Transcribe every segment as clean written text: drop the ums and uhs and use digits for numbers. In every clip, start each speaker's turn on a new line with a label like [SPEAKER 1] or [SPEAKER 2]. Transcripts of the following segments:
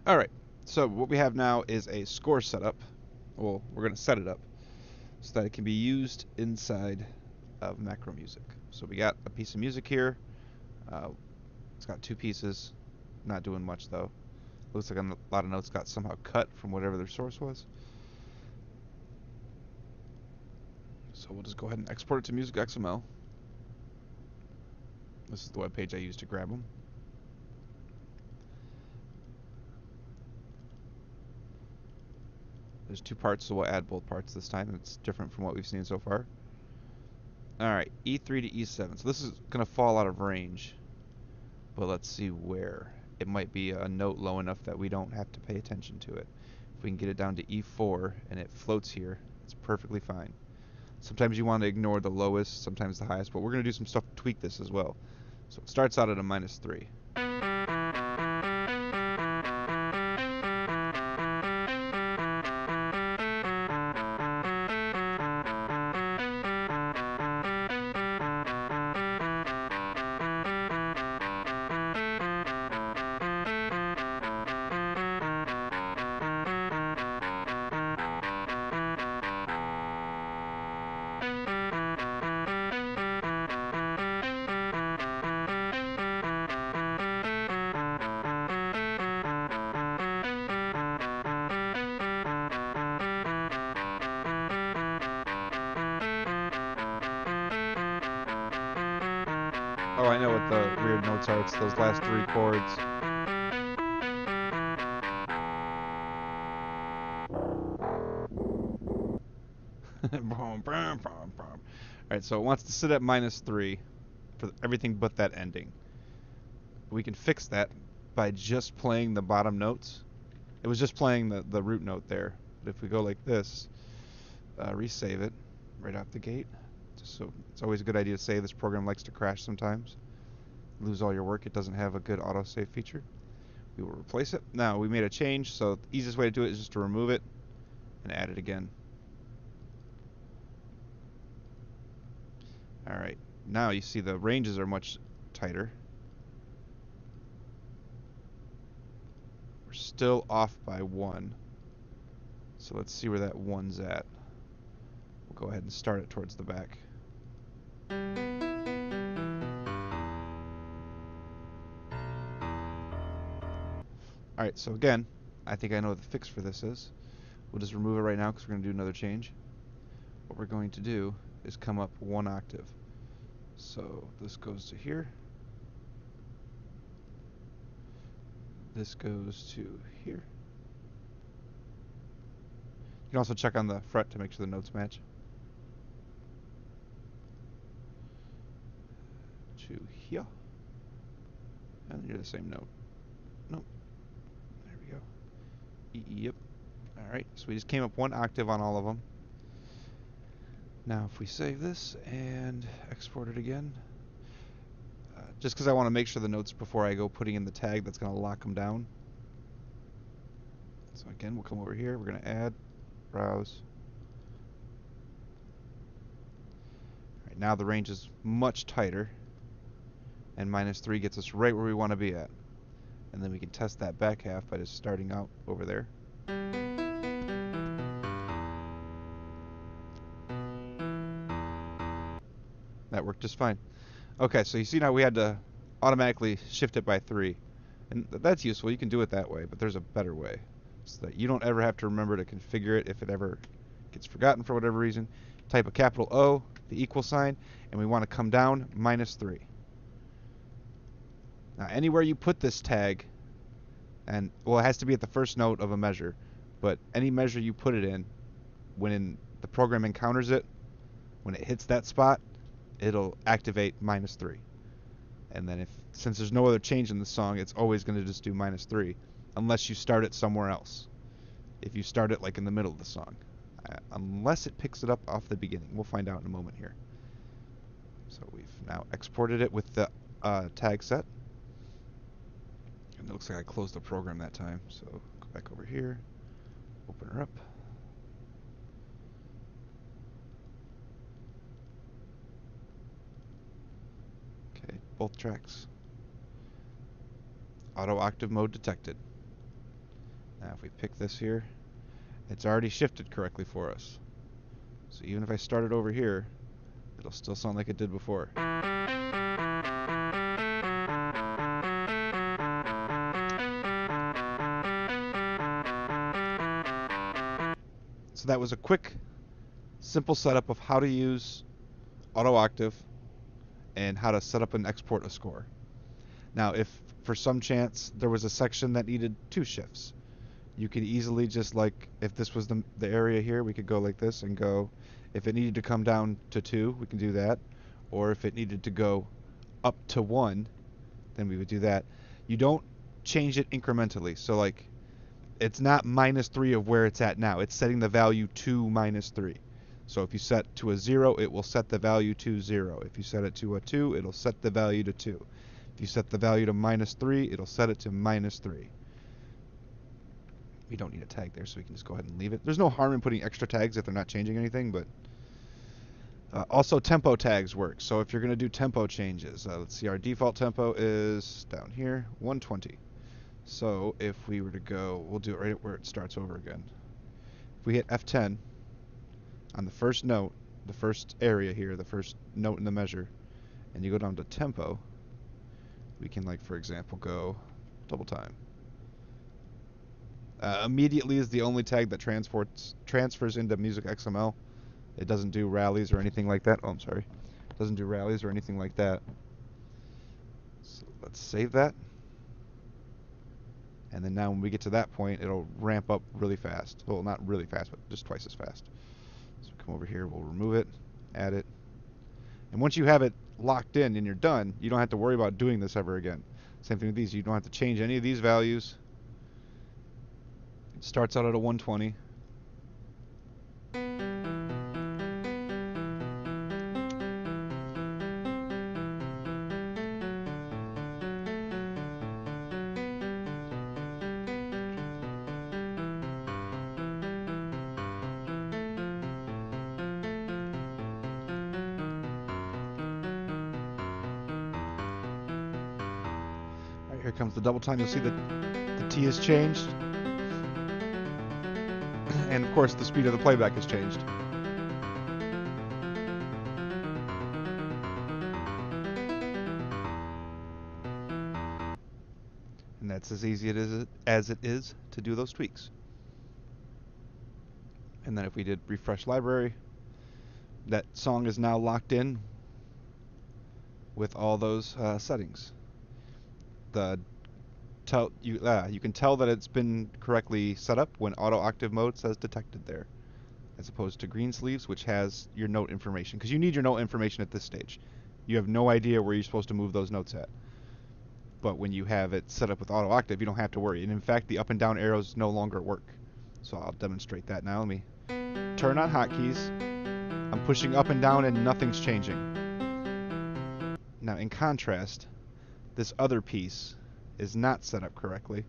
[SPEAKER 1] Alright, so what we have now is a score setup. Well, we're going to set it up so that it can be used inside of MacroMusic. So we got a piece of music here. It's got two pieces. Not doing much though. Looks like a lot of notes got somehow cut from whatever their source was. So we'll just go ahead and export it to MusicXML. This is the web page I used to grab them. There's two parts, so we'll add both parts this time. It's different from what we've seen so far. Alright, E3 to E7. So this is going to fall out of range. But let's see where. It might be a note low enough that we don't have to pay attention to it. If we can get it down to E4 and it floats here, it's perfectly fine. Sometimes you want to ignore the lowest, sometimes the highest, but we're going to do some stuff to tweak this as well. So it starts out at a -3. Oh, I know what the weird notes are. It's those last three chords. Alright, so it wants to sit at -3 for everything but that ending. We can fix that by just playing the bottom notes. It was just playing the root note there. But if we go like this, resave it right out the gate. So it's always a good idea to save. This program likes to crash sometimes. Lose all your work. It doesn't have a good autosave feature. We will replace it. Now, we made a change, so the easiest way to do it is just to remove it and add it again. Alright, now you see the ranges are much tighter. We're still off by 1. So let's see where that 1's at. We'll go ahead and start it towards the back. Alright, so again, I think I know what the fix for this is. We'll just remove it right now because we're going to do another change. What we're going to do is come up 1 octave. So this goes to here. This goes to here. You can also check on the fret to make sure the notes match. To here. And you're the same note. Nope. There we go. Yep. Alright, so we just came up 1 octave on all of them. Now if we save this and export it again, just because I want to make sure the notes before I go putting in the tag that's going to lock them down. So again, we'll come over here, we're going to add, browse. Alright, now the range is much tighter, and -3 gets us right where we want to be at. And then we can test that back half by just starting out over there. That worked just fine. Okay, so you see now we had to automatically shift it by 3. And that's useful. You can do it that way, but there's a better way. So that you don't ever have to remember to configure it if it ever gets forgotten for whatever reason. Type a capital O, the equal sign, and we want to come down -3. Now anywhere you put this tag, and well, it has to be at the first note of a measure, but any measure you put it in, when the program encounters it, when it hits that spot, it'll activate -3. And then since there's no other change in the song, it's always going to just do -3 unless you start it somewhere else. If you start it like in the middle of the song. Unless it picks it up off the beginning. We'll find out in a moment here. So we've now exported it with the tag set. And it looks like I closed the program that time. So go back over here, open her up. Both tracks. Auto octave mode detected. Now if we pick this here, it's already shifted correctly for us. So even if I start it over here, it'll still sound like it did before. So that was a quick, simple setup of how to use auto octave and how to set up and export a score. Now, if for some chance there was a section that needed 2 shifts, you could easily just, like, if this was the area here, we could go like this and go, if it needed to come down to 2, we can do that. Or if it needed to go up to 1, then we would do that. You don't change it incrementally. So, like, it's not -3 of where it's at now. It's setting the value to -3. So if you set to a 0, it will set the value to 0. If you set it to a 2, it'll set the value to 2. If you set the value to -3, it'll set it to -3. We don't need a tag there, so we can just go ahead and leave it. There's no harm in putting extra tags if they're not changing anything, but also tempo tags work. So if you're going to do tempo changes, let's see, our default tempo is down here, 120. So if we were to go, we'll do it right where it starts over again. If we hit F10 on the first note, the first area here, the first note in the measure, and you go down to tempo, we can, like, for example, go double time. Immediately is the only tag that transfers into MusicXML. It doesn't do rallies or anything like that. Oh, I'm sorry. It doesn't do rallies or anything like that. So let's save that. And then now when we get to that point, it'll ramp up really fast. Well, not really fast, but just twice as fast. So come over here, we'll remove it, add it. And once you have it locked in and you're done, you don't have to worry about doing this ever again. Same thing with these. You don't have to change any of these values. It starts out at a 120. Alright, here comes the double time. You'll see that the T has changed. And of course the speed of the playback has changed. And that's as easy as it is to do those tweaks. And then if we did refresh library, that song is now locked in with all those settings. You can tell that it's been correctly set up when auto octave mode says detected there, as opposed to green sleeves, which has your note information, because you need your note information at this stage. You have no idea where you're supposed to move those notes at. But when you have it set up with auto octave, you don't have to worry. And in fact, the up and down arrows no longer work. So I'll demonstrate that now. Let me turn on hotkeys. I'm pushing up and down and nothing's changing. Now in contrast, this other piece is not set up correctly.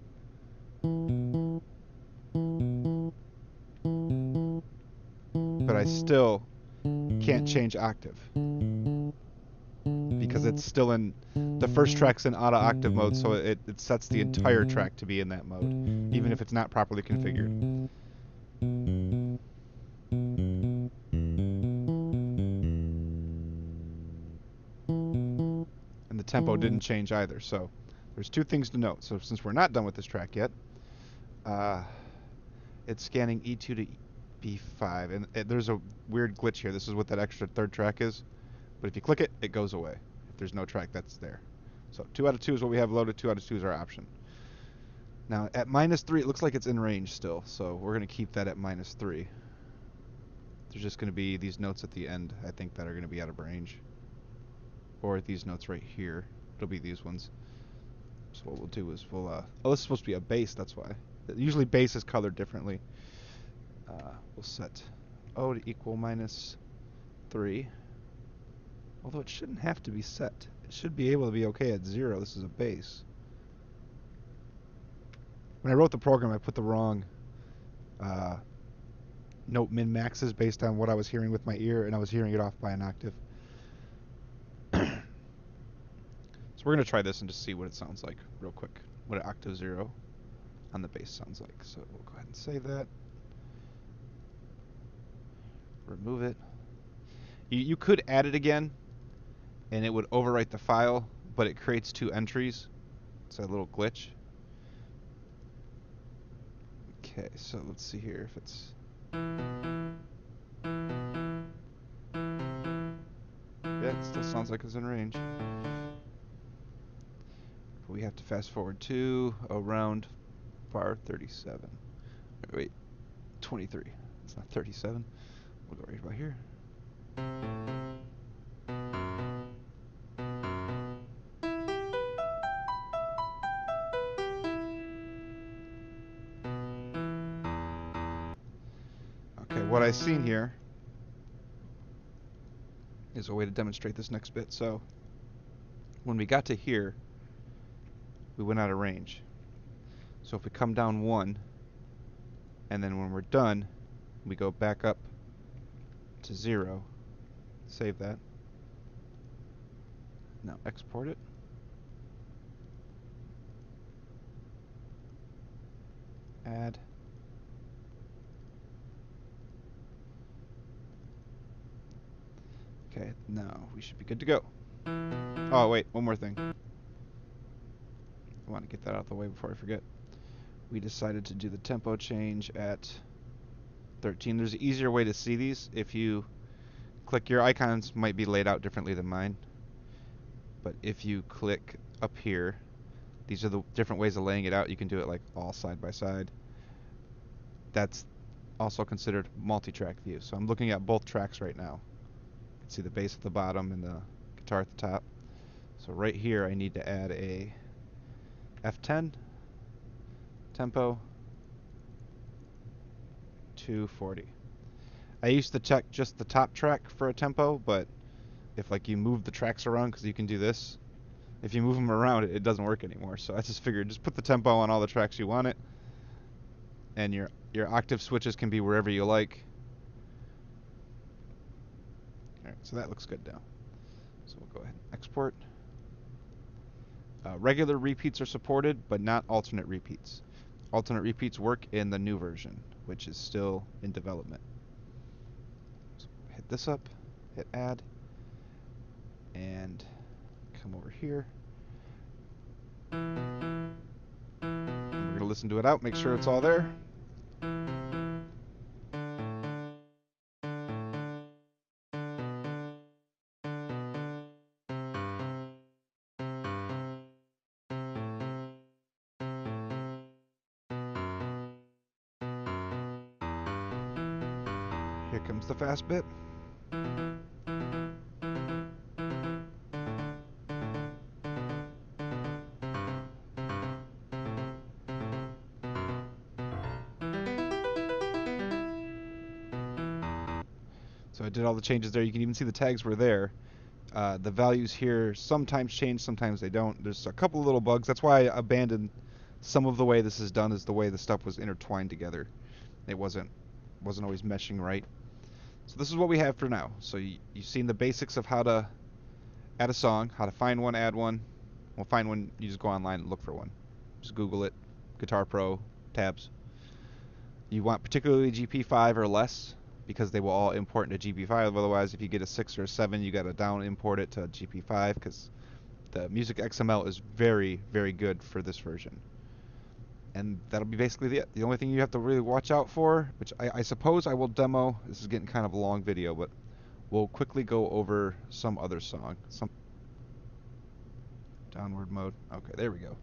[SPEAKER 1] But I still can't change octave because it's still in the first track's in auto octave mode, so it sets the entire track to be in that mode, even if it's not properly configured. And the tempo didn't change either, so there's 2 things to note. So since we're not done with this track yet, it's scanning E2 to B5, and there's a weird glitch here. This is what that extra third track is, but if you click it, it goes away. If there's no track that's there. So 2 out of 2 is what we have loaded. 2 out of 2 is our option. Now at -3, it looks like it's in range still, so we're going to keep that at -3. There's just going to be these notes at the end, I think, that are going to be out of range. Or these notes right here. It'll be these ones. So what we'll do is we'll, oh, this is supposed to be a bass, that's why. Usually bass is colored differently. We'll set O to equal -3. Although it shouldn't have to be set. It should be able to be okay at 0. This is a bass. When I wrote the program, I put the wrong note min-maxes based on what I was hearing with my ear, and I was hearing it off by an octave. So we're going to try this and just see what it sounds like real quick. What an octave 0. on the bass sounds like. So we'll go ahead and save that. Remove it. You could add it again, and it would overwrite the file, but it creates two entries. It's a little glitch. Okay, so let's see here if it's... Yeah, it still sounds like it's in range. But we have to fast forward to around bar 37. Wait, 23. It's not 37. We'll go right about here. Okay, what I've seen here is a way to demonstrate this next bit. So when we got to here, we went out of range. So if we come down 1, and then when we're done, we go back up to 0, save that. Now export it. Add. Okay, now we should be good to go. Oh, wait, one more thing. I want to get that out of the way before I forget. We decided to do the tempo change at 13. There's an easier way to see these. If you click, your icons might be laid out differently than mine. But if you click up here, these are the different ways of laying it out. You can do it like all side by side. That's also considered multi-track view. So I'm looking at both tracks right now. You can see the bass at the bottom and the guitar at the top. So right here I need to add a F10 tempo 240. I used to check just the top track for a tempo, but if like you move the tracks around, because you can do this, if you move them around it doesn't work anymore. So I just figured just put the tempo on all the tracks you want it, and your octave switches can be wherever you like. Alright, so that looks good now. So we'll go ahead and export. Regular repeats are supported, but not alternate repeats. Alternate repeats work in the new version, which is still in development. So hit this up, hit add, and come over here. And we're going to listen to it out, make sure it's all there. Here comes the fast bit. So I did all the changes there. You can even see the tags were there. The values here sometimes change, sometimes they don't. There's a couple of little bugs. That's why I abandoned some of the way this is done, is the way the stuff was intertwined together. It wasn't always meshing right. So this is what we have for now. So you've seen the basics of how to add a song, how to find one, add one. Well, find one, you just go online and look for one. Just Google it, GuitarPro Tabs. You want particularly GP5 or less, because they will all import into GP5. Otherwise, if you get a 6 or a 7, you got to down import it to GP5, because the MusicXML is very, very good for this version. And that'll be basically it. The only thing you have to really watch out for, which I suppose I will demo, this is getting kind of a long video, but we'll quickly go over some other song. Some downward mode. Okay, there we go.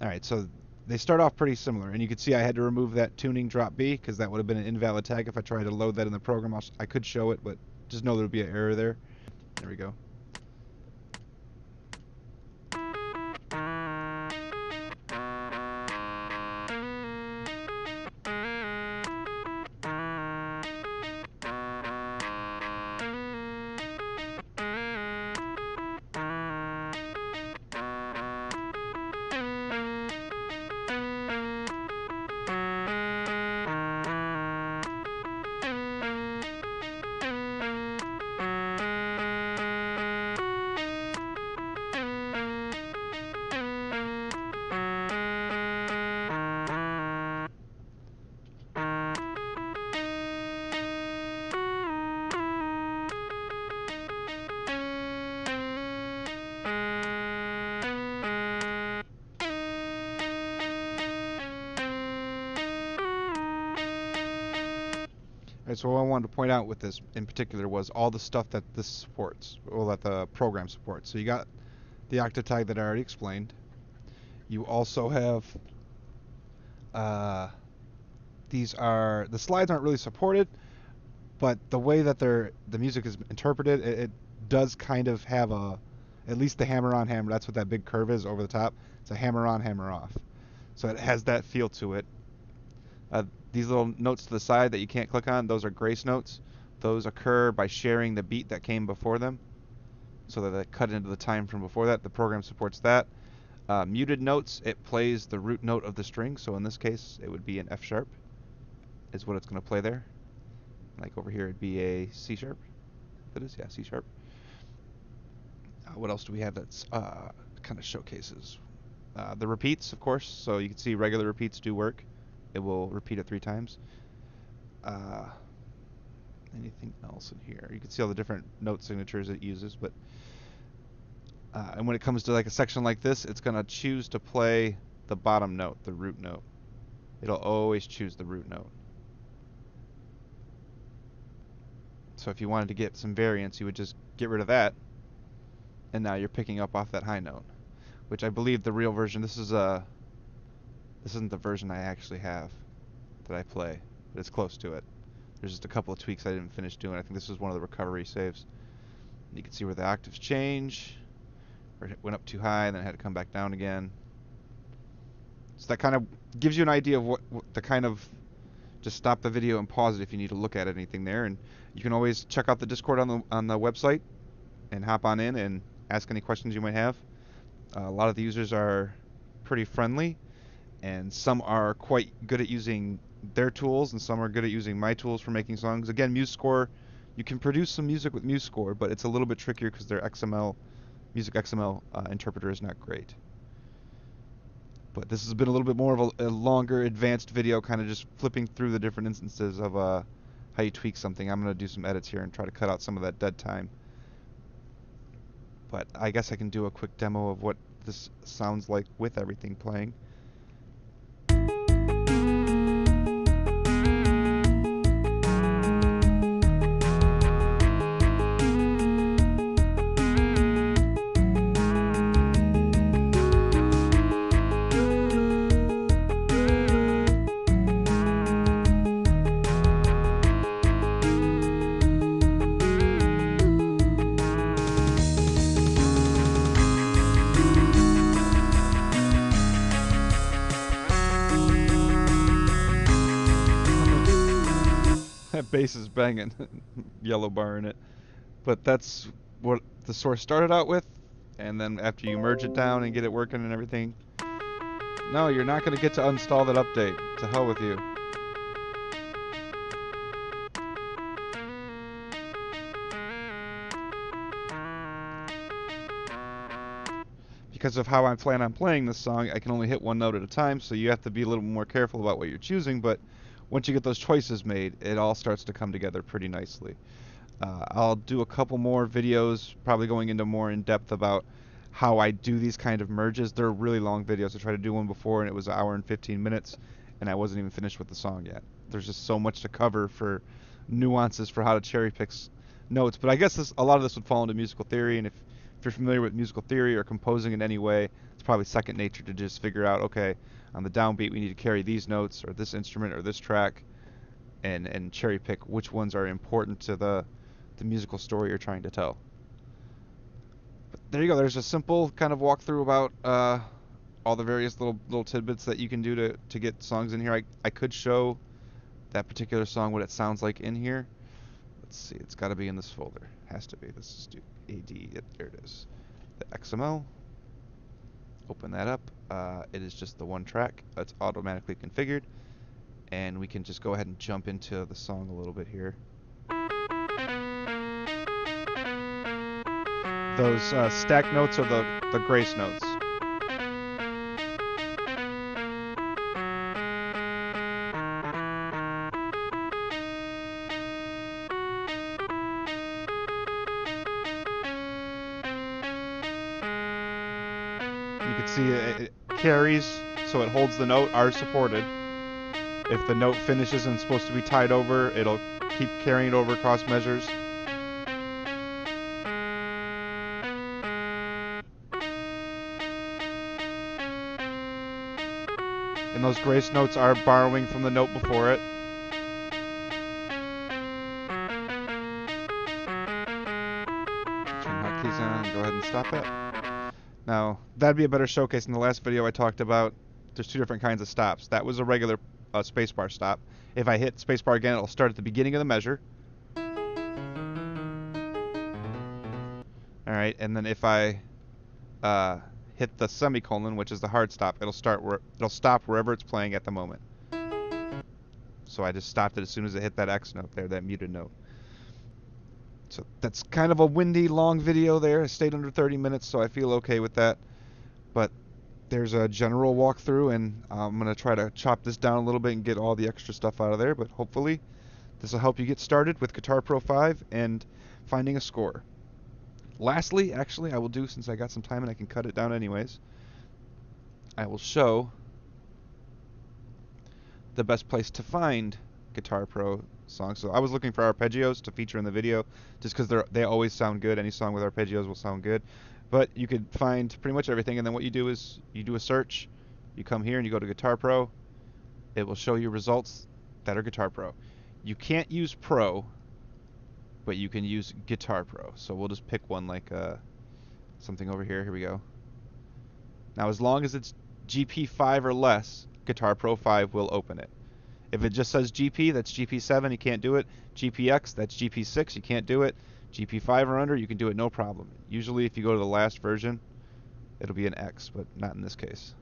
[SPEAKER 1] Alright, so they start off pretty similar, and you can see I had to remove that tuning drop B, because that would have been an invalid tag if I tried to load that in the program. I could show it, but just know there would be an error there. There we go. Right, so what I wanted to point out with this in particular was all the stuff that this supports, well, that the program supports. So you got the octave tag that I already explained. You also have these are the slides aren't really supported, but the way that the music is interpreted, it does kind of have at least the hammer on hammer. That's what that big curve is over the top. It's a hammer on hammer off. So it has that feel to it. These little notes to the side that you can't click on, those are grace notes. Those occur by sharing the beat that came before them, so that they cut into the time from before that. The program supports that. Muted notes, it plays the root note of the string. So in this case, it would be an F sharp, is what it's going to play there. Like over here, it'd be a C sharp. That is, yeah, C sharp. What else do we have that's kind of showcases? The repeats, of course. So you can see regular repeats do work. It will repeat it 3 times. Anything else in here? You can see all the different note signatures it uses, but and when it comes to like a section like this, it's going to choose to play the bottom note, the root note. It'll always choose the root note. So if you wanted to get some variance, you would just get rid of that, and now you're picking up off that high note, which I believe the real version, this isn't the version I actually have that I play, but it's close to it. There's just a couple of tweaks I didn't finish doing. I think this was one of the recovery saves. You can see where the octaves change, where it went up too high and then it had to come back down again. So that kind of gives you an idea of what the kind of, just stop the video and pause it if you need to look at anything there. And you can always check out the Discord on the website and hop on in and ask any questions you might have. A lot of the users are pretty friendly, and some are quite good at using their tools, and some are good at using my tools for making songs. Again, MuseScore, you can produce some music with MuseScore, but it's a little bit trickier because their MusicXML interpreter is not great. But this has been a little bit more of a longer, advanced video, kind of just flipping through the different instances of how you tweak something. I'm going to do some edits here and try to cut out some of that dead time. But I guess I can do a quick demo of what this sounds like with everything playing. That bass is banging, yellow bar in it. But that's what the source started out with, and then after you merge it down and get it working and everything, no, you're not going to get to uninstall that update. To hell with you. Because of how I plan on playing this song, I can only hit one note at a time, so you have to be a little more careful about what you're choosing, but once you get those choices made, it all starts to come together pretty nicely. I'll do a couple more videos, probably going into more in depth about how I do these kind of merges. They're really long videos. I tried to do one before and it was 1 hour and 15 minutes, and I wasn't even finished with the song yet. There's just so much to cover for nuances for how to cherry pick notes. But I guess a lot of this would fall into musical theory, and if you're familiar with musical theory or composing in any way, it's probably second nature to just figure out, okay, on the downbeat we need to carry these notes or this instrument or this track, and cherry pick which ones are important to the musical story you're trying to tell. But there you go. There's a simple kind of walkthrough about all the various little tidbits that you can do to get songs in here. I could show that particular song, what it sounds like in here. Let's see. It's got to be in this folder. Has to be. Let's just do AD. There it is. The XML. Open that up. It is just the one track. It's automatically configured, and we can just go ahead and jump into the song a little bit here. Those stack notes are the grace notes. You can see it carries, so it holds the note, are supported. If the note finishes and it's supposed to be tied over, it'll keep carrying it over across measures. And those grace notes are borrowing from the note before it. Turn hotkeys on and go ahead and stop it. Now, that'd be a better showcase. In the last video I talked about there's two different kinds of stops. That was a regular spacebar stop. If I hit spacebar again, it'll start at the beginning of the measure. Alright, and then if I hit the semicolon, which is the hard stop, it'll stop wherever it's playing at the moment. So I just stopped it as soon as it hit that X note there, that muted note. So that's kind of a windy, long video there. I stayed under 30 minutes, so I feel okay with that. But there's a general walkthrough, and I'm going to try to chop this down a little bit and get all the extra stuff out of there. But hopefully this will help you get started with GuitarPro 5 and finding a score. Lastly, actually, I will do, since I got some time and I can cut it down anyways, I will show the best place to find GuitarPro songs. So I was looking for arpeggios to feature in the video just because they always sound good. Any song with arpeggios will sound good. But you could find pretty much everything, and then what you do is you do a search, you come here and you go to GuitarPro. It will show you results that are GuitarPro. You can't use Pro, but you can use GuitarPro. So we'll just pick one like something over here. Here we go. Now as long as it's GP5 or less, GuitarPro 5 will open it. If it just says GP, that's GP7, you can't do it. GPX, that's GP6, you can't do it. GP5 or under, you can do it no problem. Usually if you go to the last version, it'll be an X, but not in this case.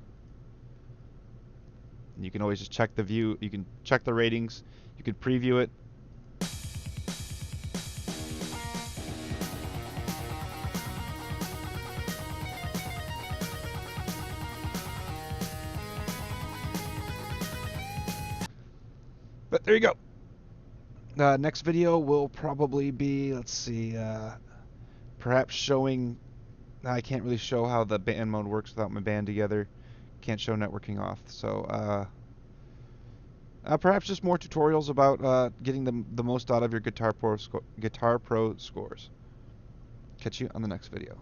[SPEAKER 1] And you can always just check the view, you can check the ratings, you can preview it. But there you go. Next video will probably be, let's see, perhaps showing, I can't really show how the band mode works without my band together. Can't show networking off. So perhaps just more tutorials about getting the most out of your GuitarPro scores. Catch you on the next video.